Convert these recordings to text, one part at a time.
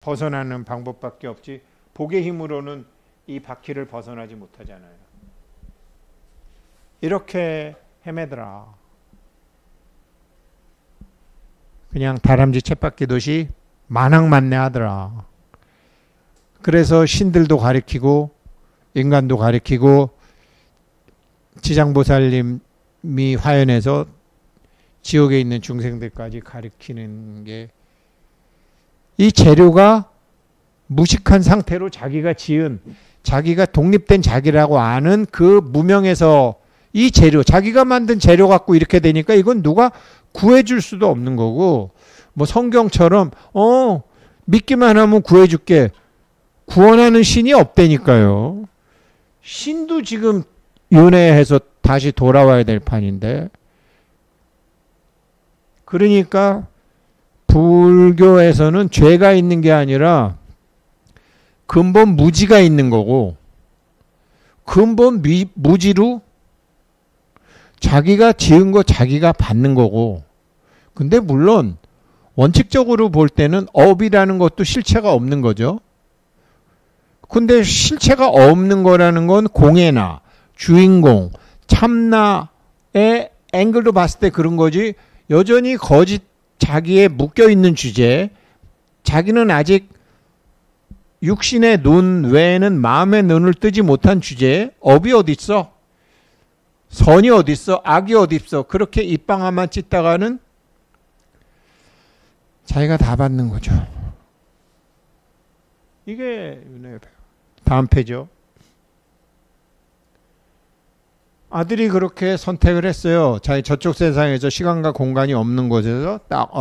벗어나는 방법밖에 없지 복의 힘으로는 이 바퀴를 벗어나지 못하잖아요. 이렇게 헤매더라. 그냥 다람쥐 쳇바퀴 도시 만왕만내하더라. 그래서 신들도 가리키고 인간도 가리키고 지장보살님이 화연해서 지옥에 있는 중생들까지 가리키는 게, 이 재료가 무식한 상태로 자기가 지은, 자기가 독립된 자기라고 아는 그 무명에서 이 재료, 자기가 만든 재료 갖고 이렇게 되니까 이건 누가 구해줄 수도 없는 거고, 뭐 성경처럼 믿기만 하면 구해줄게, 구원하는 신이 없다니까요. 신도 지금 윤회해서 다시 돌아와야 될 판인데, 그러니까 불교에서는 죄가 있는 게 아니라 근본 무지가 있는 거고, 근본 무지로 자기가 지은 거 자기가 받는 거고, 근데 물론 원칙적으로 볼 때는 업이라는 것도 실체가 없는 거죠. 근데 실체가 없는 거라는 건 공예나 주인공, 참나의 앵글로 봤을 때 그런 거지, 여전히 거짓 자기에 묶여있는 주제, 자기는 아직 육신의 눈 외에는 마음의 눈을 뜨지 못한 주제에 업이 어디 있어? 선이 어디 있어? 악이 어디 있어? 그렇게 입방 하나만 찢다가는 자기가 다 받는 거죠. 이게 다음 페이지요. 아들이 그렇게 선택을 했어요. 자기 저쪽 세상에서 시간과 공간이 없는 곳에서 딱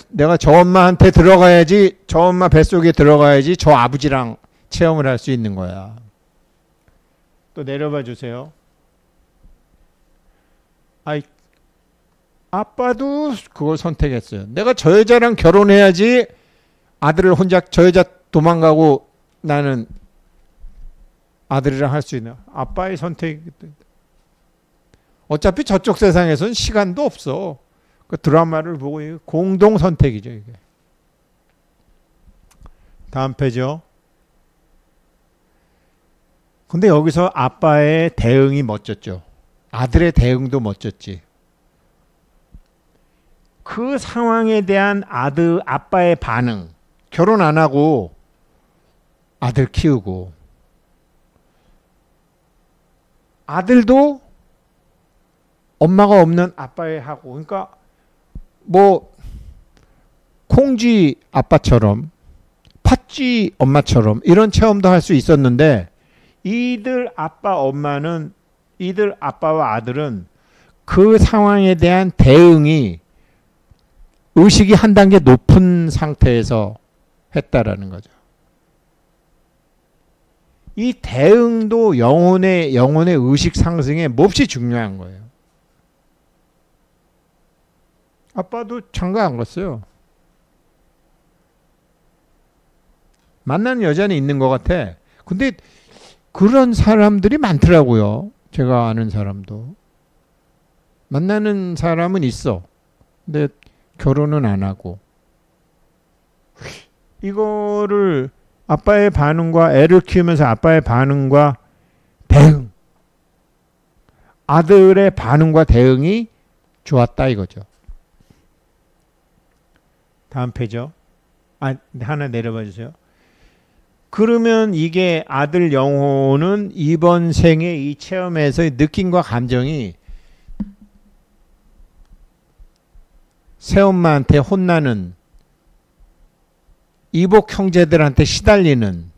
내가 저 엄마한테 들어가야지, 저 엄마 뱃속에 들어가야지 저 아버지랑 체험을 할 수 있는 거야. 또 내려봐 주세요. 아빠도 그걸 선택했어요. 내가 저 여자랑 결혼해야지 아들을 혼자, 저 여자 도망가고 나는 아들이랑 할 수 있는, 아빠의 선택. 어차피 저쪽 세상에서는 시간도 없어. 그 드라마를 보고 공동 선택이죠, 이게. 다음 페이지요. 근데 여기서 아빠의 대응이 멋졌죠. 아들의 대응도 멋졌지. 그 상황에 대한 아빠의 반응. 결혼 안 하고 아들 키우고, 아들도 엄마가 없는 아빠에 하고, 그러니까 뭐 콩쥐 아빠처럼 팥쥐 엄마처럼 이런 체험도 할 수 있었는데, 이들 아빠와 아들은 그 상황에 대한 대응이 의식이 한 단계 높은 상태에서 했다라는 거죠. 이 대응도 영혼의 의식 상승에 몹시 중요한 거예요. 아빠도 장가 안 갔어요. 만나는 여자는 있는 것 같아. 근데 그런 사람들이 많더라고요. 제가 아는 사람도. 만나는 사람은 있어. 근데 결혼은 안 하고. 이거를 아빠의 반응과, 애를 키우면서 아빠의 반응과 대응, 아들의 반응과 대응이 좋았다 이거죠. 다음 페이지요. 하나 내려봐 주세요. 그러면 이게 아들 영혼은 이번 생에 이 체험에서의 느낌과 감정이 새엄마한테 혼나는, 이복 형제들한테 시달리는,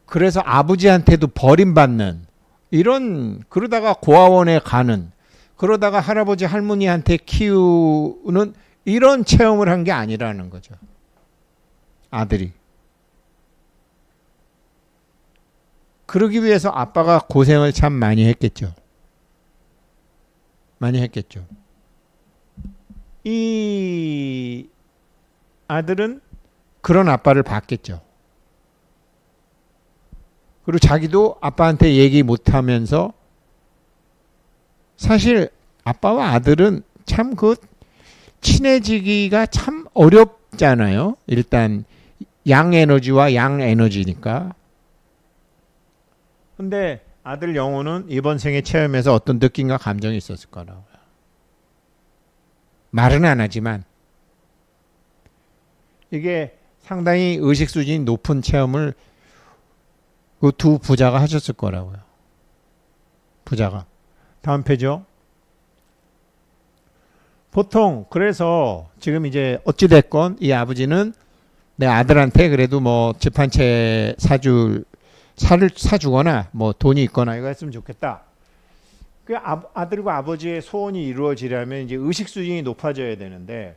그래서 아버지한테도 버림받는, 이런, 그러다가 고아원에 가는, 그러다가 할아버지 할머니한테 키우는 이런 체험을 한 게 아니라는 거죠. 아들이. 그러기 위해서 아빠가 고생을 참 많이 했겠죠. 많이 했겠죠. 이 아들은 그런 아빠를 봤겠죠. 그리고 자기도 아빠한테 얘기 못하면서, 사실 아빠와 아들은 참 친해지기가 참 있잖아요. 일단 양 에너지와 양 에너지니까. 근데 아들 영호는 이번 생에 체험에서 어떤 느낌과 감정이 있었을 거라고요. 말은 안 하지만 이게 상당히 의식 수준이 높은 체험을 그 두 부자가 하셨을 거라고요. 부자가. 다음 페이지요. 보통 그래서 지금 이제 어찌됐건 이 아버지는 내 아들한테 그래도 뭐 집 한 채 사주거나 뭐 돈이 있거나 이거 했으면 좋겠다. 그 아들과 아버지의 소원이 이루어지려면 이제 의식 수준이 높아져야 되는데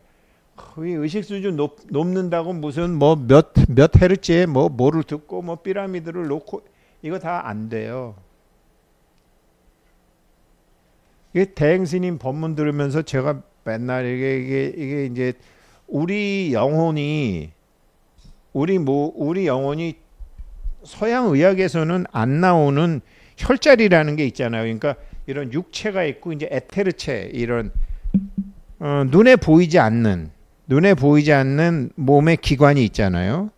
이 의식 수준 높는다고 무슨 뭐 몇 헤르츠에 뭐를 듣고 뭐 피라미드를 놓고 이거 다 안 돼요. 이게 대행스님 법문 들으면서 제가 맨날 이게 이제 우리 영혼이 서양 의학에서는 안 나오는 혈자리라는 게 있잖아요. 그러니까 이런 육체가 있고 이제 에테르체 이런 눈에 보이지 않는 몸의 기관이 있잖아요.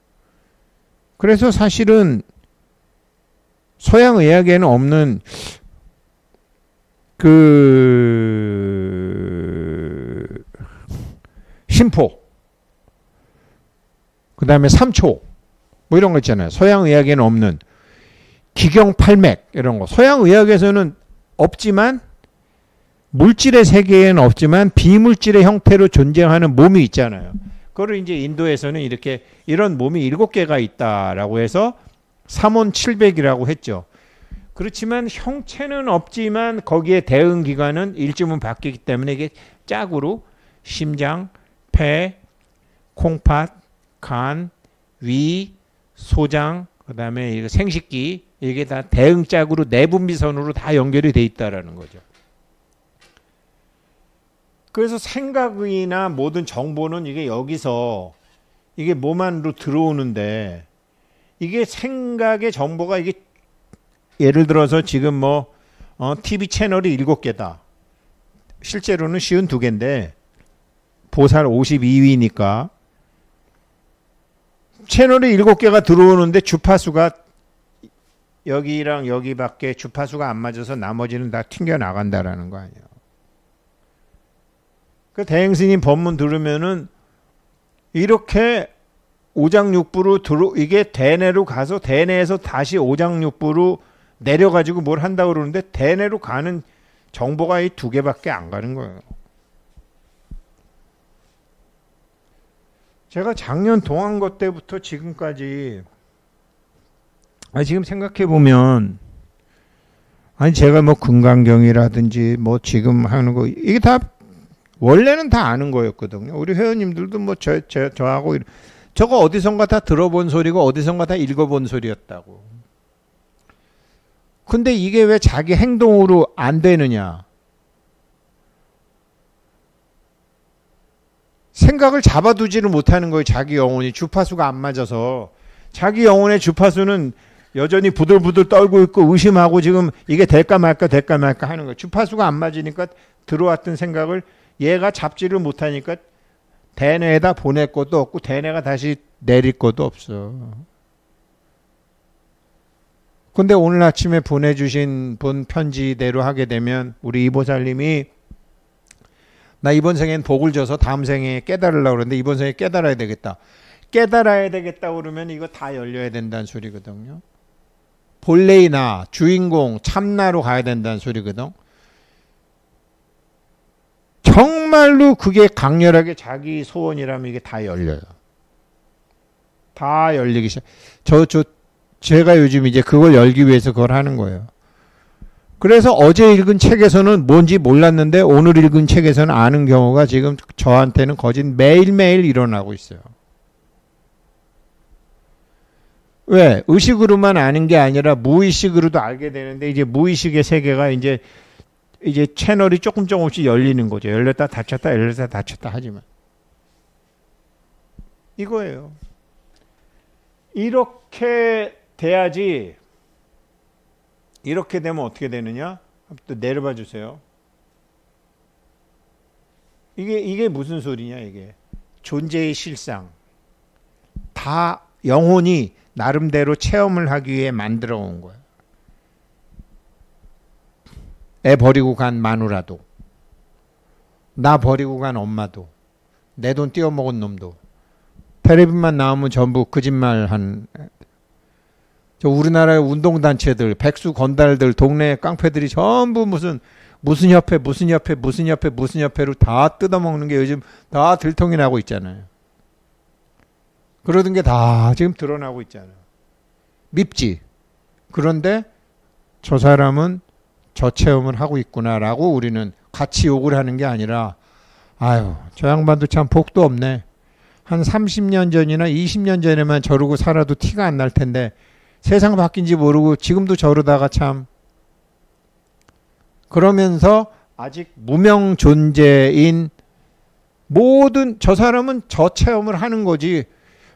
그래서 사실은 서양 의학에는 없는 그 심포, 그 다음에 삼초 뭐 이런 거 있잖아요. 서양 의학에는 없는 기경팔맥 이런 거. 서양 의학에서는 없지만 물질의 세계에는 없지만 비물질의 형태로 존재하는 몸이 있잖아요. 그거를 이제 인도에서는 이렇게 이런 몸이 7개가 있다라고 해서 삼원칠백이라고 했죠. 그렇지만 형체는 없지만 거기에 대응 기관은 일주문 바뀌기 때문에 이게 짝으로 심장, 폐, 콩팥, 간, 위, 소장, 그 다음에 생식기 이게 다 대응 짝으로 내분비선으로 다 연결이 돼 있다라는 거죠. 그래서 생각이나 모든 정보는 이게 여기서 이게 몸 안으로 들어오는데 이게 생각의 정보가 이게 예를 들어서 지금 TV 채널이 7개다. 실제로는 52개인데 보살 52위니까 채널이 7개가 들어오는데 주파수가 여기랑 여기밖에 주파수가 안 맞아서 나머지는 다 튕겨 나간다라는 거 아니에요. 그 대행스님 법문 들으면은 이렇게 오장육부로 이게 대내로 가서 대내에서 다시 오장육부로 내려가지고 뭘 한다고 그러는데 대내로 가는 정보가 이 2개밖에 안 가는 거예요. 제가 작년 동안거 때부터 지금까지 지금 생각해 보면 제가 뭐 금강경이라든지 뭐 지금 하는 거 이게 다 원래는 다 아는 거였거든요. 우리 회원님들도 뭐 저하고 저거 어디선가 다 들어본 소리고 어디선가 다 읽어본 소리였다고. 근데 이게 왜 자기 행동으로 안 되느냐? 생각을 잡아두지를 못하는 거예요. 자기 영혼이 주파수가 안 맞아서. 자기 영혼의 주파수는 여전히 부들부들 떨고 있고 의심하고 지금 이게 될까 말까 하는 거예요. 주파수가 안 맞으니까 들어왔던 생각을 얘가 잡지를 못하니까 대뇌에다 보낼 것도 없고 대뇌가 다시 내릴 것도 없어. 근데 오늘 아침에 보내주신 본 편지대로 하게 되면 우리 이보살님이 나 이번 생엔 복을 줘서 다음 생에 깨달으려고 그러는데 이번 생에 깨달아야 되겠다. 깨달아야 되겠다 그러면 이거 다 열려야 된다는 소리거든요. 본래의 나, 주인공, 참나로 가야 된다는 소리거든. 정말로 그게 강렬하게 자기 소원이라면 이게 다 열려요. 다 열리기 시작. 제가 요즘 이제 그걸 열기 위해서 그걸 하는 거예요. 그래서 어제 읽은 책에서는 뭔지 몰랐는데 오늘 읽은 책에서는 아는 경우가 지금 저한테는 거진 매일매일 일어나고 있어요. 왜? 의식으로만 아는 게 아니라 무의식으로도 알게 되는데 이제 무의식의 세계가 이제 채널이 조금씩 열리는 거죠. 열렸다 닫혔다 열렸다 닫혔다 하지만 이거예요. 이렇게 돼야지. 이렇게 되면 어떻게 되느냐? 또 내려봐 주세요. 이게 무슨 소리냐 이게. 존재의 실상. 다 영혼이 나름대로 체험을 하기 위해 만들어 온 거예요. 애 버리고 간 마누라도, 나 버리고 간 엄마도, 내 돈 띄어먹은 놈도, 텔레비만 나오면 전부 거짓말한. 저 우리나라의 운동단체들, 백수 건달들, 동네 깡패들이 전부 무슨 협회로 다 뜯어먹는 게 요즘 다 들통이 나고 있잖아요. 그러던 게 다 지금 드러나고 있잖아요. 밉지. 그런데 저 사람은 저 체험을 하고 있구나라고 우리는 같이 욕을 하는 게 아니라, 아유, 저 양반도 참 복도 없네. 한 30년 전이나 20년 전에만 저러고 살아도 티가 안 날 텐데 세상 바뀐지 모르고 지금도 저러다가 참. 그러면서 아직 무명 존재인 모든, 저 사람은 저 체험을 하는 거지,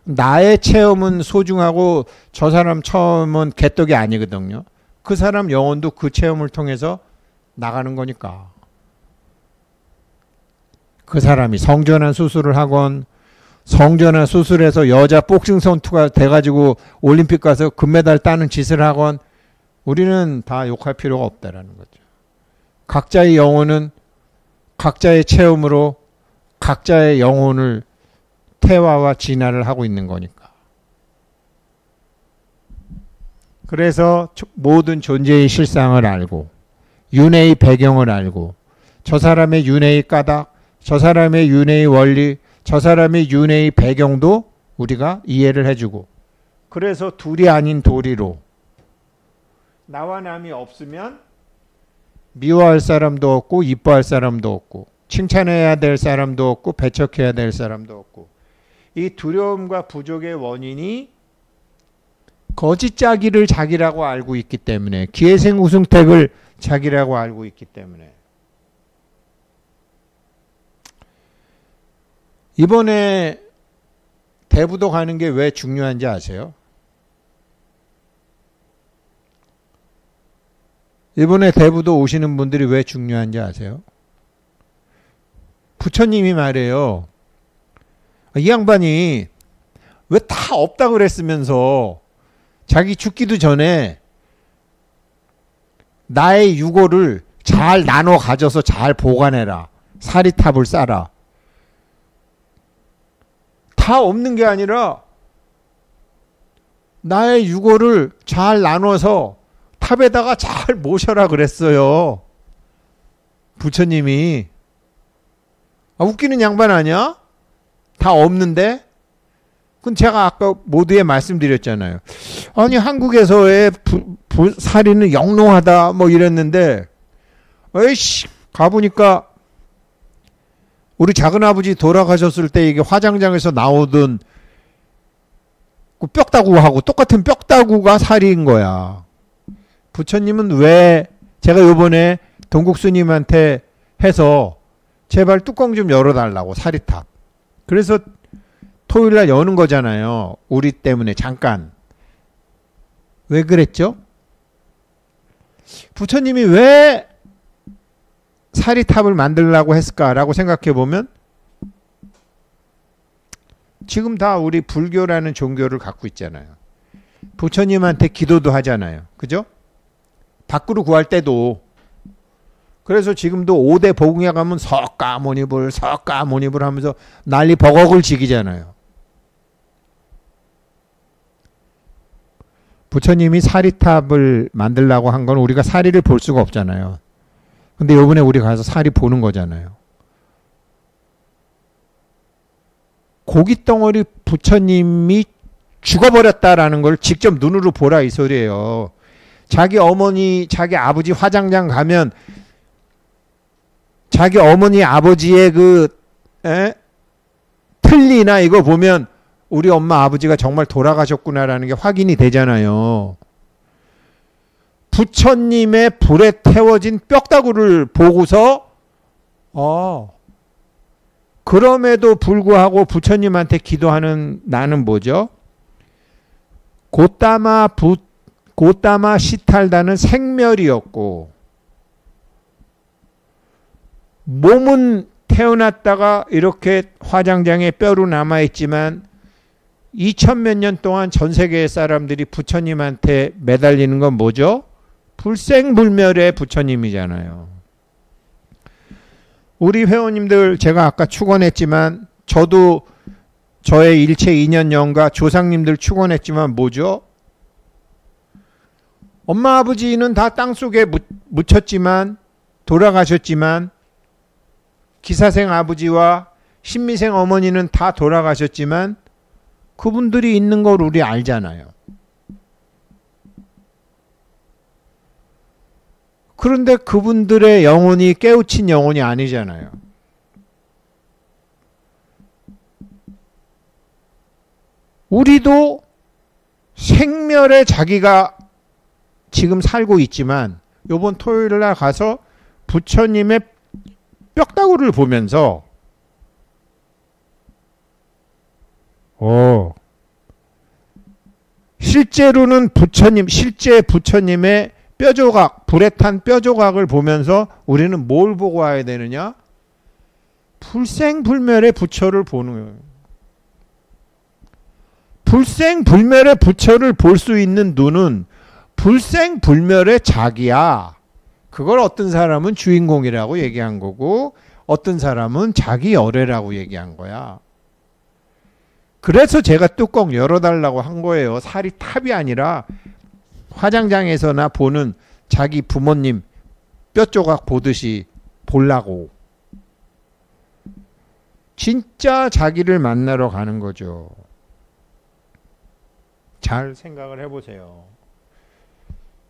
나의 체험은 소중하고 저 사람 체험은 개떡이 아니거든요. 그 사람 영혼도 그 체험을 통해서 나가는 거니까. 그 사람이 성전환 수술을 하건, 성전환 수술해서 여자 복싱 선수가 돼가지고 올림픽 가서 금메달 따는 짓을 하건, 우리는 다 욕할 필요가 없다라는 거죠. 각자의 영혼은 각자의 체험으로 각자의 영혼을 태화와 진화를 하고 있는 거니까. 그래서 모든 존재의 실상을 알고, 윤회의 배경을 알고, 저 사람의 윤회의 까닭, 저 사람의 윤회의 원리, 저 사람의 윤회의 배경도 우리가 이해를 해주고, 그래서 둘이 아닌 도리로, 나와 남이 없으면 미워할 사람도 없고 이뻐할 사람도 없고 칭찬해야 될 사람도 없고 배척해야 될 사람도 없고, 이 두려움과 부족의 원인이 거짓짜기를 자기라고 알고 있기 때문에, 기회생우승택을 자기라고 알고 있기 때문에. 이번에 대부도 가는 게 왜 중요한지 아세요? 이번에 대부도 오시는 분들이 왜 중요한지 아세요? 부처님이 말해요. 이 양반이 왜 다 없다 그랬으면서 자기 죽기도 전에 나의 유고를 잘 나눠 가져서 잘 보관해라. 사리탑을 쌓아라. 다 없는 게 아니라 나의 유고를 잘 나눠서 탑에다가 잘 모셔라 그랬어요. 부처님이. 웃기는 양반 아니야? 다 없는데? 그건 제가 아까 모두에 말씀드렸잖아요. 아니 한국에서의 살인은 영롱하다 뭐 이랬는데, 에이씨 가보니까 우리 작은아버지 돌아가셨을 때 이게 화장장에서 나오던 그 뼈다구하고 똑같은 뼈다구가 살인 거야. 부처님은 왜, 제가 요번에 동국스님한테 해서 제발 뚜껑 좀 열어달라고, 사리탑. 그래서 토요일날 여는 거잖아요. 우리 때문에 잠깐. 왜 그랬죠? 부처님이 왜 사리탑을 만들려고 했을까라고 생각해 보면, 지금 다 우리 불교라는 종교를 갖고 있잖아요. 부처님한테 기도도 하잖아요. 그죠? 밖으로 구할 때도. 그래서 지금도 5대 보궁에 가면 석가모니불 하면서 난리 버걱을 지기잖아요. 부처님이 사리탑을 만들려고 한 건 우리가 사리를 볼 수가 없잖아요. 근데 요번에 우리 가서 사리 보는 거잖아요. 고깃덩어리 부처님이 죽어버렸다라는 걸 직접 눈으로 보라 이 소리예요. 자기 어머니, 자기 아버지 화장장 가면 자기 어머니 아버지의 그 틀니나 이거 보면 우리 엄마 아버지가 정말 돌아가셨구나라는 게 확인이 되잖아요. 부처님의 불에 태워진 뼈다구를 보고서 그럼에도 불구하고 부처님한테 기도하는 나는 뭐죠? 고따마 시탈다는 생멸이었고, 몸은 태어났다가 이렇게 화장장에 뼈로 남아있지만 2000몇 년 동안 전 세계의 사람들이 부처님한테 매달리는 건 뭐죠? 불생불멸의 부처님이잖아요. 우리 회원님들 제가 아까 축원했지만 저도 저의 일체 인연영과 조상님들 축원했지만 뭐죠? 엄마 아버지는 다 땅속에 묻혔지만 돌아가셨지만 기사생 아버지와 신미생 어머니는 다 돌아가셨지만 그분들이 있는 걸 우리 알잖아요. 그런데 그분들의 영혼이 깨우친 영혼이 아니잖아요. 우리도 생멸의 자기가 지금 살고 있지만 요번 토요일 날 가서 부처님의 뼈다구를 보면서 실제로는 실제 부처님의 뼈조각, 불에 탄 뼈조각을 보면서 우리는 뭘 보고 와야 되느냐? 불생불멸의 부처를 보는 거예요. 불생불멸의 부처를 볼 수 있는 눈은 불생불멸의 자기야. 그걸 어떤 사람은 주인공이라고 얘기한 거고 어떤 사람은 자기 열애라고 얘기한 거야. 그래서 제가 뚜껑 열어달라고 한 거예요. 살이 탑이 아니라 화장장에서나 보는 자기 부모님 뼈조각 보듯이 보려고. 진짜 자기를 만나러 가는 거죠. 잘 생각을 해보세요.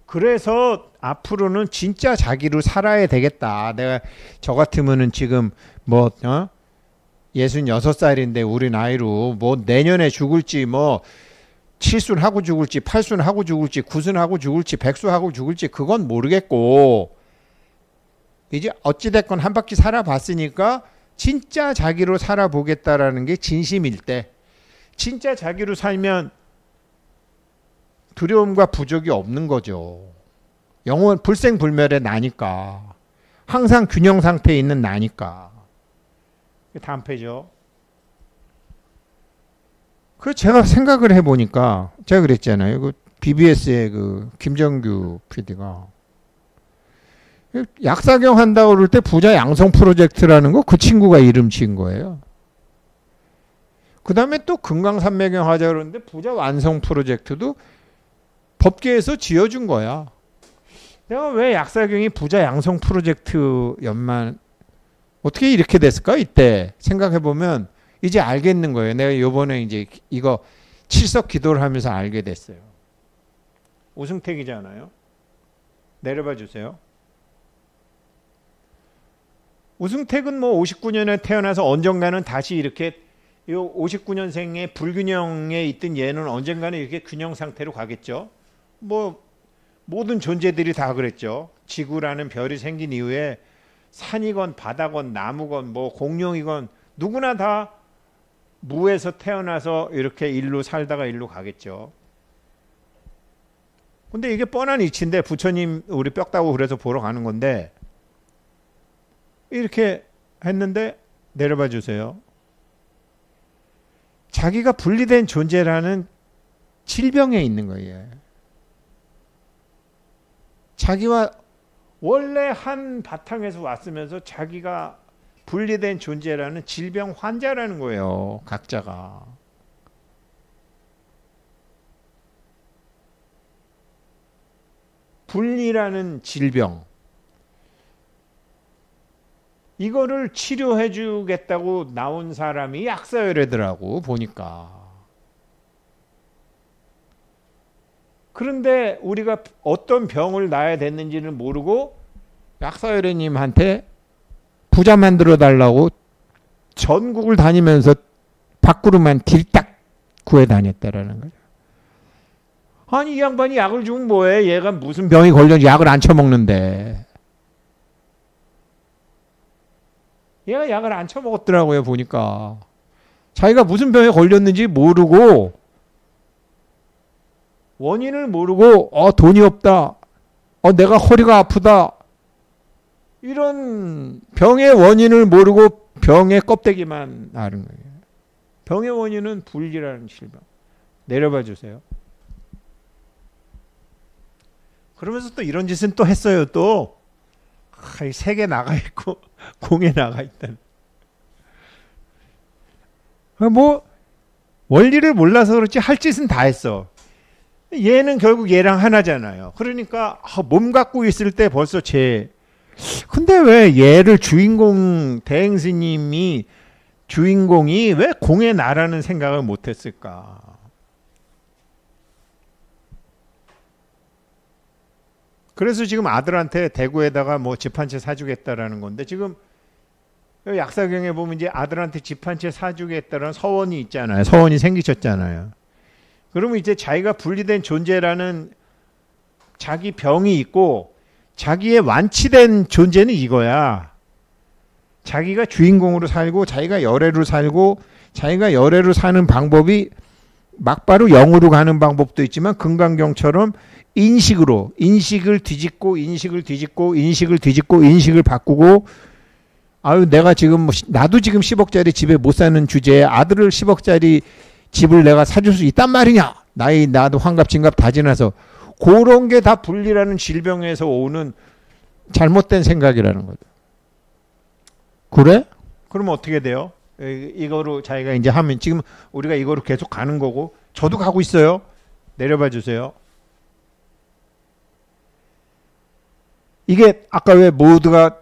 그래서 앞으로는 진짜 자기로 살아야 되겠다. 내가 저 같으면은 지금 66살인데 우리 나이로 뭐 내년에 죽을지 뭐 7순 하고 죽을지 8순 하고 죽을지 9순 하고 죽을지 100수 하고 죽을지 그건 모르겠고 이제 어찌됐건 한 바퀴 살아봤으니까 진짜 자기로 살아보겠다라는 게 진심일 때 진짜 자기로 살면 두려움과 부족이 없는 거죠. 영원 불생불멸의 나니까. 항상 균형 상태에 있는 나니까. 다음 페이지요. 그 제가 생각을 해보니까 제가 그랬잖아요. 그 BBS의 그 김정규 PD가 약사경 한다고 그럴 때 부자 양성 프로젝트라는 거 그 친구가 이름 지은 거예요. 그 다음에 또 금강산매경 하자 그러는데 부자 완성 프로젝트도 법계에서 지어준 거야. 내가 왜 약사경이 부자 양성 프로젝트였만 어떻게 이렇게 됐을까? 이때 생각해보면 이제 알겠는 거예요. 내가 요번에 이제 이거 칠석 기도를 하면서 알게 됐어요. 우승택이잖아요. 내려봐 주세요. 우승택은 뭐 59년에 태어나서 언젠가는 다시 이렇게 요 59년생의 불균형에 있던 얘는 언젠가는 이렇게 균형 상태로 가겠죠. 뭐 모든 존재들이 다 그랬죠. 지구라는 별이 생긴 이후에 산이건 바다건 나무건 뭐 공룡이건 누구나 다 무에서 태어나서 이렇게 일로 살다가 일로 가겠죠. 근데 이게 뻔한 이치인데 부처님 우리 뼈다구 그래서 보러 가는 건데 이렇게 했는데 내려봐 주세요. 자기가 분리된 존재라는 질병에 있는 거예요. 자기와 원래 한 바탕에서 왔으면서 자기가 분리된 존재라는 질병 환자라는 거예요. 각자가. 분리라는 질병. 이거를 치료해 주겠다고 나온 사람이 약사열애더라고 보니까. 그런데 우리가 어떤 병을 놔야 됐는지는 모르고 약사열애님한테 부자 만들어 달라고 전국을 다니면서 밖으로만 딜딱 구해 다녔다라는 거죠. 아니 이 양반이 약을 주면 뭐해? 얘가 무슨 병이 걸렸는지 약을 안 처먹는데. 얘가 약을 안 처먹었더라고요 보니까. 자기가 무슨 병에 걸렸는지 모르고 원인을 모르고 돈이 없다. 내가 허리가 아프다. 이런 병의 원인을 모르고 병의 껍데기만 아는 거예요. 병의 원인은 불이라는 질병. 내려봐 주세요. 그러면서 또 이런 짓은 또 했어요. 또 색에 나가 있고 공에 나가 있다는. 뭐 원리를 몰라서 그렇지 할 짓은 다 했어. 얘는 결국 얘랑 하나잖아요. 그러니까 몸 갖고 있을 때 벌써 근데 왜 얘를 주인공 대행스님이 주인공이 왜 공에 나라는 생각을 못했을까? 그래서 지금 아들한테 대구에다가 뭐 집 한 채 사주겠다라는 건데, 지금 약사경에 보면 이제 아들한테 집 한 채 사주겠다라는 서원이 있잖아요. 서원이 생기셨잖아요. 그러면 이제 자기가 분리된 존재라는 자기 병이 있고, 자기의 완치된 존재는 이거야. 자기가 주인공으로 살고 자기가 열애로 살고, 자기가 열애로 사는 방법이 막바로 영으로 가는 방법도 있지만 금강경처럼 인식을 뒤집고 인식을 바꾸고, 아유 내가 지금 나도 지금 10억짜리 집에 못 사는 주제에 아들을 10억짜리 집을 내가 사줄 수 있단 말이냐. 나도 환갑 진갑 다 지나서. 그런 게 다 분리라는 질병에서 오는 잘못된 생각이라는 거죠. 그래? 그러면 어떻게 돼요? 이거로 자기가 이제 하면, 지금 우리가 이거로 계속 가는 거고, 저도 가고 있어요. 내려봐 주세요. 이게 아까 왜 모두가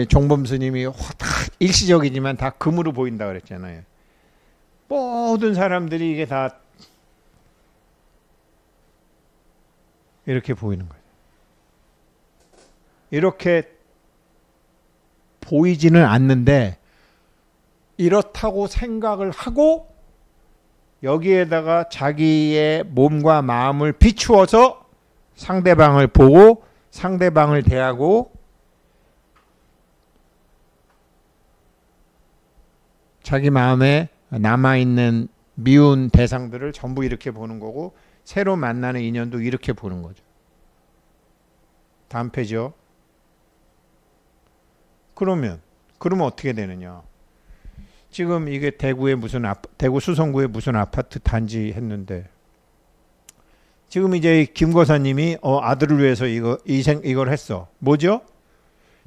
종범 스님이 다 일시적이지만 다 금으로 보인다 그랬잖아요. 모든 사람들이 이게 다 이렇게 보이는 거예요. 이렇게 보이지는 않는데 이렇다고 생각을 하고 여기에다가 자기의 몸과 마음을 비추어서 상대방을 보고 상대방을 대하고 자기 마음에 남아있는 미운 대상들을 전부 이렇게 보는 거고, 새로 만나는 인연도 이렇게 보는 거죠. 다음 페이지요. 그러면 어떻게 되느냐. 지금 이게 대구 수성구에 무슨 아파트 단지 했는데, 지금 이제 김거사님이 아들을 위해서 이걸 했어. 뭐죠?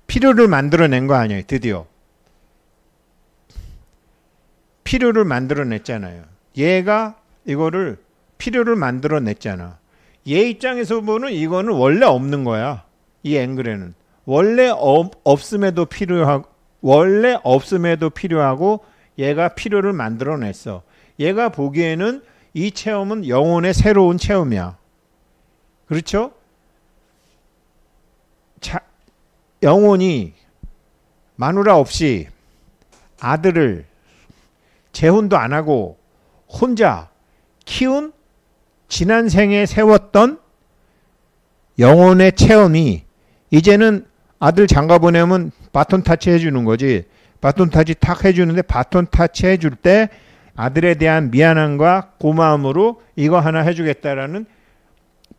필요를 만들어낸 거 아니에요. 드디어 필요를 만들어냈잖아요. 얘가 이거를 필요를 만들어냈잖아. 얘 입장에서 보면 이거는 원래 없는 거야. 이 앵글에는 원래 없음에도 필요하고 얘가 필요를 만들어냈어. 얘가 보기에는 이 체험은 영혼의 새로운 체험이야. 그렇죠? 영혼이 마누라 없이 아들을 재혼도 안 하고 혼자 키운, 지난 생에 세웠던 영혼의 체험이 이제는 아들 장가 보내면 바톤 타치 해주는 거지. 바톤 타치 탁 해주는데, 바톤 타치 해줄 때 아들에 대한 미안함과 고마움으로 이거 하나 해주겠다라는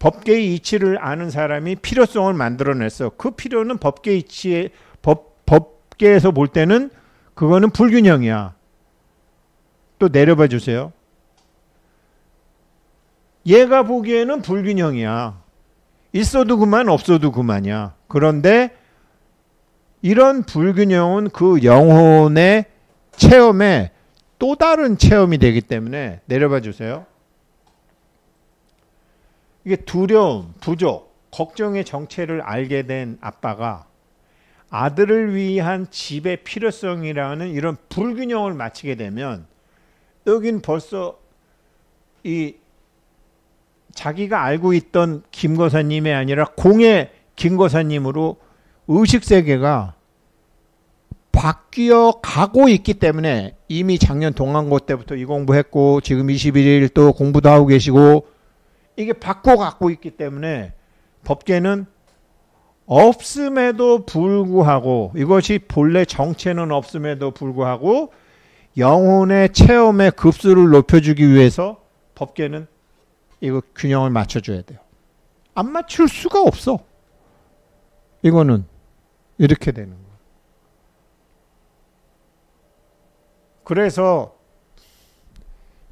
법계의 이치를 아는 사람이 필요성을 만들어냈어. 그 필요는 법계 이치의 법계에서 볼 때는 그거는 불균형이야. 또 내려봐 주세요. 얘가 보기에는 불균형이야. 있어도 그만 없어도 그만이야. 그런데 이런 불균형은 그 영혼의 체험에 또 다른 체험이 되기 때문에 내려봐 주세요. 이게 두려움, 부족, 걱정의 정체를 알게 된 아빠가 아들을 위한 집의 필요성이라는 이런 불균형을 맞추게 되면, 여긴 벌써 이 자기가 알고 있던 김거사님이 아니라 공의 김거사님으로 의식세계가 바뀌어 가고 있기 때문에, 이미 작년 동안고 때부터 이 공부했고 지금 21일 또 공부도 하고 계시고, 이게 바꿔갖고 있기 때문에 법계는 없음에도 불구하고, 이것이 본래 정체는 없음에도 불구하고 영혼의 체험의 급수를 높여주기 위해서 법계는 이거 균형을 맞춰줘야 돼요. 안 맞출 수가 없어. 이거는 이렇게 되는 거예요. 그래서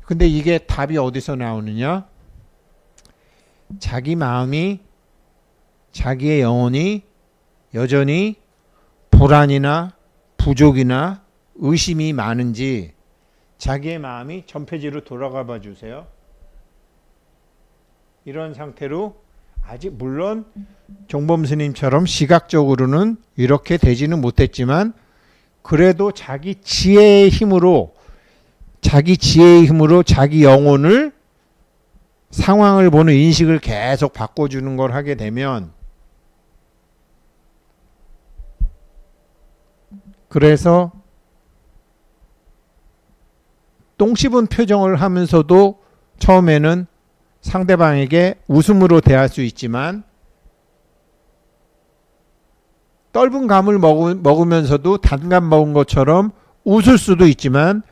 근데 이게 답이 어디서 나오느냐? 자기 마음이, 자기의 영혼이 여전히 불안이나 부족이나 의심이 많은지 자기의 마음이 전폐지로 돌아가 봐 주세요. 이런 상태로 아직 물론 종범 스님처럼 시각적으로는 이렇게 되지는 못했지만 그래도 자기 지혜의 힘으로 자기 영혼을 상황을 보는 인식을 계속 바꿔주는 걸 하게 되면 그래서 똥 씹은 표정을 하면서도 처음에는 상대방에게 웃음으로 대할 수 있지만 떫은 감을 먹으면서도 단감 먹은 것처럼 웃을 수도 있지만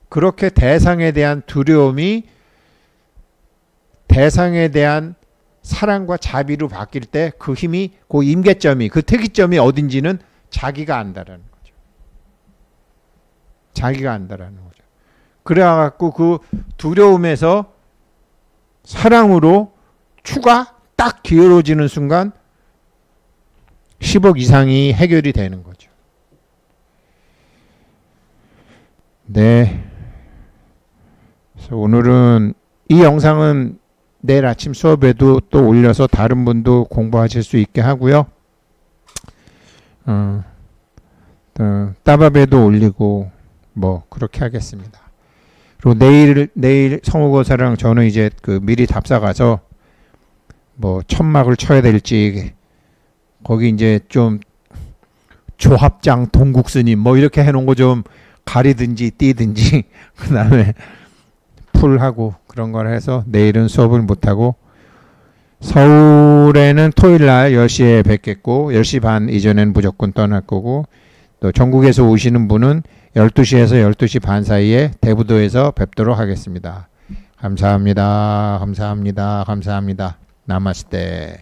그렇게 대상에 대한 두려움이 대상에 대한 사랑과 자비로 바뀔 때 그 힘이, 그 임계점이, 그 특이점이 어딘지는 자기가 안다라는 거죠. 자기가 안다라는 거죠. 그래갖고 그 두려움에서 사랑으로 추가 딱 기울어지는 순간 10억 이상이 해결이 되는 거죠. 네. 그래서 오늘은 이 영상은 내일 아침 수업에도 또 올려서 다른 분도 공부하실 수 있게 하고요. 따밥에도 올리고 뭐 그렇게 하겠습니다. 그리고 내일 성우고사랑 저는 이제 그 미리 답사 가서 뭐 천막을 쳐야 될지 거기 이제 좀 조합장 동국스님 뭐 이렇게 해놓은 거 좀 가리든지 띄든지 그 다음에 풀하고 그런 걸 해서 내일은 수업을 못하고 서울에는 토요일날 10시에 뵙겠고 10시 반 이전에는 무조건 떠날 거고 또 전국에서 오시는 분은 12시에서 12시 반 사이에 대부도에서 뵙도록 하겠습니다. 감사합니다. 감사합니다. 감사합니다. 나마스테.